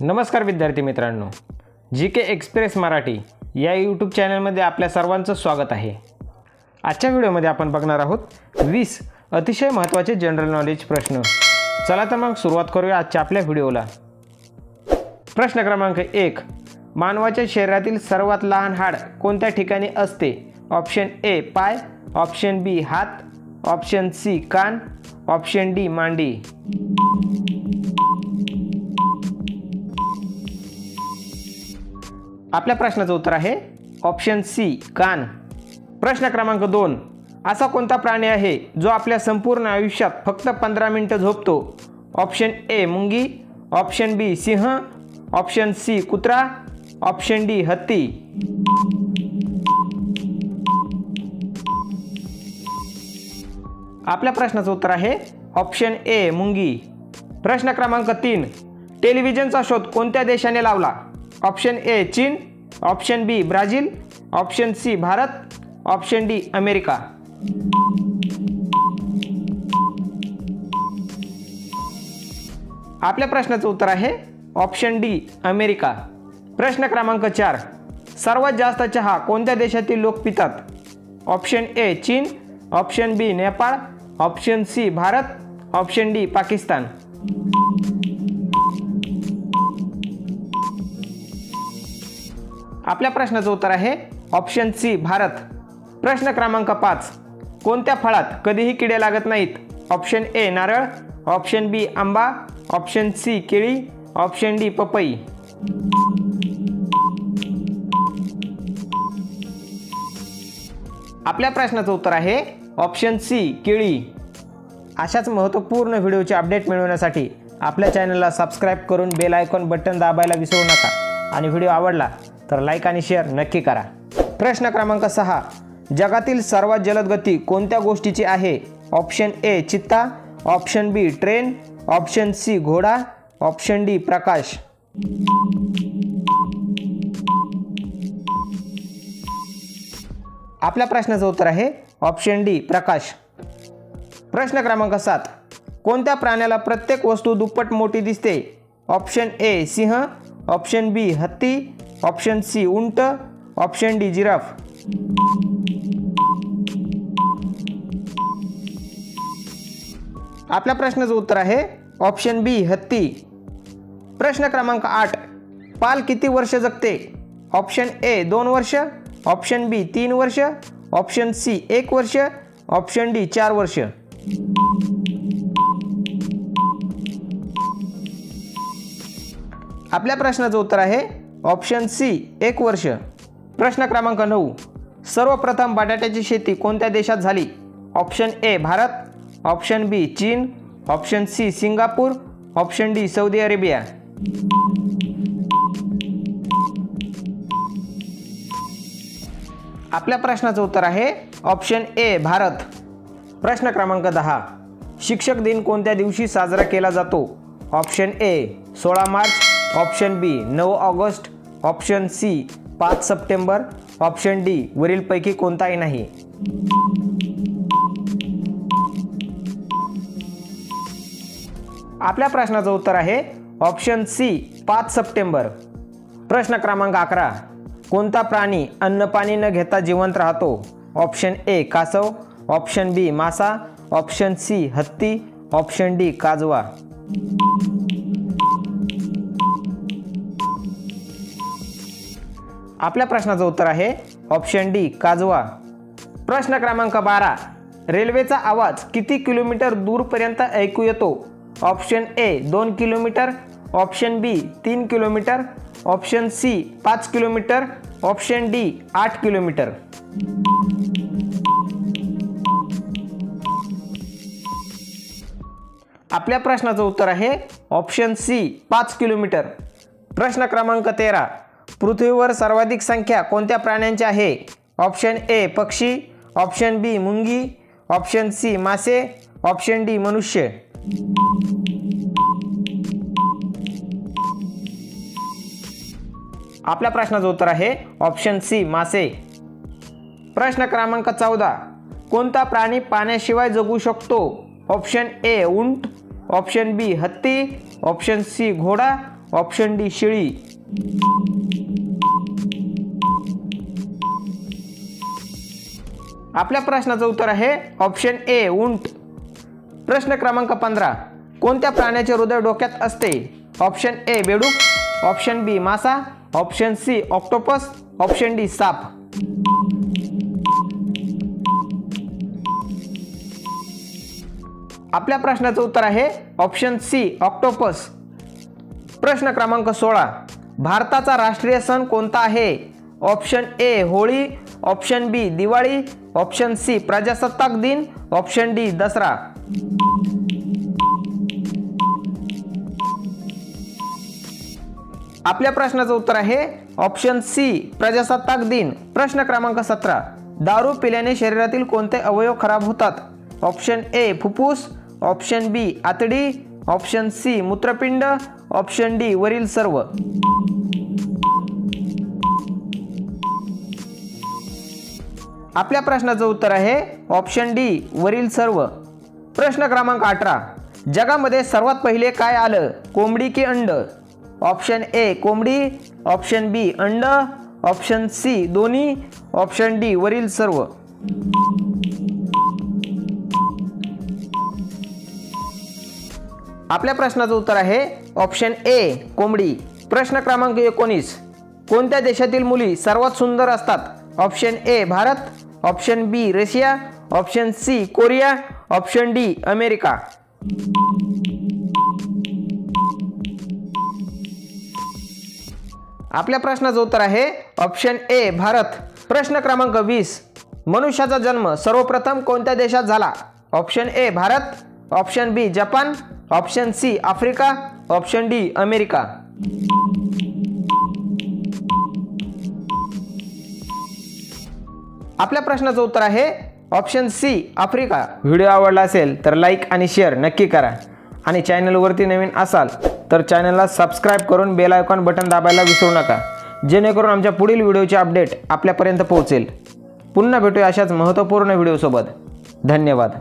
नमस्कार विद्यार्थी मित्रांनो, जीके एक्सप्रेस मराठी या यूट्यूब चॅनलमध्ये आपल्या सर्वांचं स्वागत आहे। आजच्या व्हिडिओमध्ये आपण बघणार आहोत 20 अतिशय महत्त्वाचे जनरल नॉलेज प्रश्न। चला तर मग सुरुवात करूया आजच्या आपल्या व्हिडिओला। प्रश्न क्रमांक 1, मानवाच्या शरीरातील सर्वात लहान हाड कोणत्या ठिकाणी असते? ऑप्शन ए पाय, ऑप्शन बी हात, ऑप्शन सी कान, ऑप्शन डी मांडी। आपल्या प्रश्नाचं उत्तर आहे ऑप्शन सी कान। प्रश्न क्रमांक 2, असा कोणता प्राणी आहे जो आपल्या संपूर्ण आयुष्यात फक्त 15 मिनिटे झोपतो? ऑप्शन ए मुंगी, ऑप्शन बी सिंह, ऑप्शन सी कुत्रा, ऑप्शन डी हत्ती। आपल्या प्रश्नाचं उत्तर आहे ऑप्शन ए मुंगी। प्रश्न क्रमांक 3, टेलिव्हिजनचा शोध कोणत्या देशाने लावला? Option A China, option B Brazil, option C Bharat, option D America. आपल्या प्रश्नाचं उत्तर आहे ऑप्शन डी अमेरिका। प्रश्न क्रमांक 4, सर्वात जास्त चहा कोणत्या देशातील लोक पितात? Option A China, option B Nepal, option C Bharat, option D Pakistan. आपल्या प्रश्नाचं उत्तर आहे ऑप्शन सी भारत। प्रश्न क्रमांक 5, कोणत्या फळात कधीही किडे लागत नाहीत? ऑप्शन ए नारळ, ऑप्शन बी आंबा, ऑप्शन सी केळी, ऑप्शन डी पपई। आपल्या प्रश्नाचं उत्तर आहे ऑप्शन सी केळी। अशाच महत्त्वपूर्ण व्हिडिओचे अपडेट मिळवण्यासाठी आपल्या चॅनलला सबस्क्राइब करून बेल आयकॉन बटन दाबायला विसरू नका आणि व्हिडिओ आवडला तर लाईक आणि शेअर नक्की करा। प्रश्न क्रमांक 6, जगातील सर्वात जलद गती कोणत्या गोष्टीची आहे? ऑप्शन ए चित्ता, ऑप्शन बी ट्रेन, ऑप्शन सी घोडा, ऑप्शन डी प्रकाश। आपल्या प्रश्नाचं उत्तर आहे ऑप्शन डी प्रकाश। प्रश्न क्रमांक 7, कोणत्या प्राण्याला प्रत्येक वस्तू दुप्पट मोठी दिसते? ऑप्शन ए सिंह, ऑप्शन बी हत्ती, ऑप्शन सी उंट, ऑप्शन डी जिराफ। आपल्या प्रश्नाचं उत्तर आहे ऑप्शन बी हत्ती। प्रश्न क्रमांक 8, पाल किती वर्ष जगते? ऑप्शन ए 2 वर्ष, ऑप्शन बी 3 वर्ष, ऑप्शन सी 1 वर्ष, ऑप्शन डी 4 वर्ष। आपल्या प्रश्नाचं उत्तर आहे ऑप्शन सी 1 वर्ष। प्रश्न क्रमांक 9, सर्वप्रथम बटाट्याची शेती कोणत्या देशात झाली? Option A Bharat, option B चीन, option C Singapore, option D Saudi Arabia. आपल्या प्रश्नाचं उत्तर आहे ऑप्शन ए भारत। प्रश्न क्रमांक 10, शिक्षक दिन कोणत्या दिवशी साजरा केला जातो? Option A 16 March, option B 9 August, option C 5 September, option D वरीलपैकी कोणताही नाही। आपल्या प्रश्नाचं उत्तर आहे ऑप्शन सी 5 सप्टेंबर। प्रश्न क्रमांक 11, कोणता प्राणी अन्न पाणी न घेता जिवंत राहतो? ऑप्शन ए कासव, ऑप्शन बी मासा, ऑप्शन सी हत्ती, ऑप्शन डी काजवा। आपल्या प्रश्नाचं उत्तर आहे ऑप्शन डी काजवा। प्रश्न क्रमांक 12, रेल्वेचा आवाज किती किलोमीटर दूरपर्यंत ऐकू येतो? Option A 2 kilometre, option B 3 kilometre, option C 5 kilometre, option D 8 kilometre. आपल्या प्रश्नाचं उत्तर आहे ऑप्शन सी 5 किलोमीटर। प्रश्न क्रमांक 13, पृथ्वीवर सर्वाधिक संख्या कोणत्या प्राण्यांची आहे? ऑप्शन ए पक्षी, ऑप्शन बी मुंगी, ऑप्शन सी मासे, ऑप्शन डी मनुष्य। आपल्या प्रश्नाचं उत्तर आहे ऑप्शन सी मासे। प्रश्न क्रमांक 14, कोणता प्राणी पाण्याशिवाय जगू शकतो? ऑप्शन ए उंट, ऑप्शन बी हत्ती, ऑप्शन सी घोडा, ऑप्शन डी शेळी। आपल्या प्रश्नाचं उत्तर आहे ऑप्शन ए उंट। प्रश्न क्रमांक 15, कोणत्या प्राण्याचे हृदय डोक्यात असते? ऑप्शन ए बेडूक, ऑप्शन बी मासा, option C octopus, option D साप। आपल्या प्रश्नाचं उत्तर आहे ऑप्शन सी ऑक्टोपस। प्रश्न क्रमांक 16, भारताचा राष्ट्रीय सण कोणता आहे? Option A Holi, option B Diwali, option C प्रजासत्ताक दिन, ऑप्शन डी दसरा। आपल्या प्रश्नाचं उत्तर आहे ऑप्शन सी प्रजासत्ताक दिन। प्रश्न क्रमांक 17, दारू पिल्याने शरीरातील कोणते अवयव खराब होतात? ऑप्शन ए फुफ्फुस, ऑप्शन बी आतडी, ऑप्शन सी मूत्रपिंड, ऑप्शन डी वरील सर्व। आपल्या प्रश्नाचं उत्तर आहे ऑप्शन डी वरील सर्व। प्रश्न क्रमांक 18, जगामध्ये सर्वात पहिले काय आलं? कोंबडी की अंड? ऑप्शन ए कोंबडी, ऑप्शन बी अंड, ऑप्शन सी दोन्ही, ऑप्शन डी वरील सर्व। आपल्या प्रश्नाचं उत्तर आहे ऑप्शन ए कोंबडी। प्रश्न क्रमांक 19, कोणत्या देशातील मुली सर्वात सुंदर असतात? Option A Bharat, option B Russia, option C Korea, option D America. आपल्या प्रश्नाचं उत्तर आहे ऑप्शन ए भारत। प्रश्न क्रमांक 20, मनुष्याचा जन्म सर्वप्रथम कोणत्या देशात झाला? Option A Bharat, option B Japan, option C Africa, option D America. आपल्या प्रश्नाचं उत्तर आहे ऑप्शन सी आफ्रिका। व्हिडिओ आवडला असेल तर लाईक आणि शेअर नक्की करा आणि चॅनलवरती नवीन असाल तर चॅनलला सबस्क्राईब करून बेल आयकॉन बटन दाबायला विसरू नका, जेणेकरून आमच्या पुढील व्हिडिओची अपडेट आपल्यापर्यंत पोहोचेल। पुन्हा भेटूया अशाच महत्त्वपूर्ण व्हिडिओसोबत। धन्यवाद।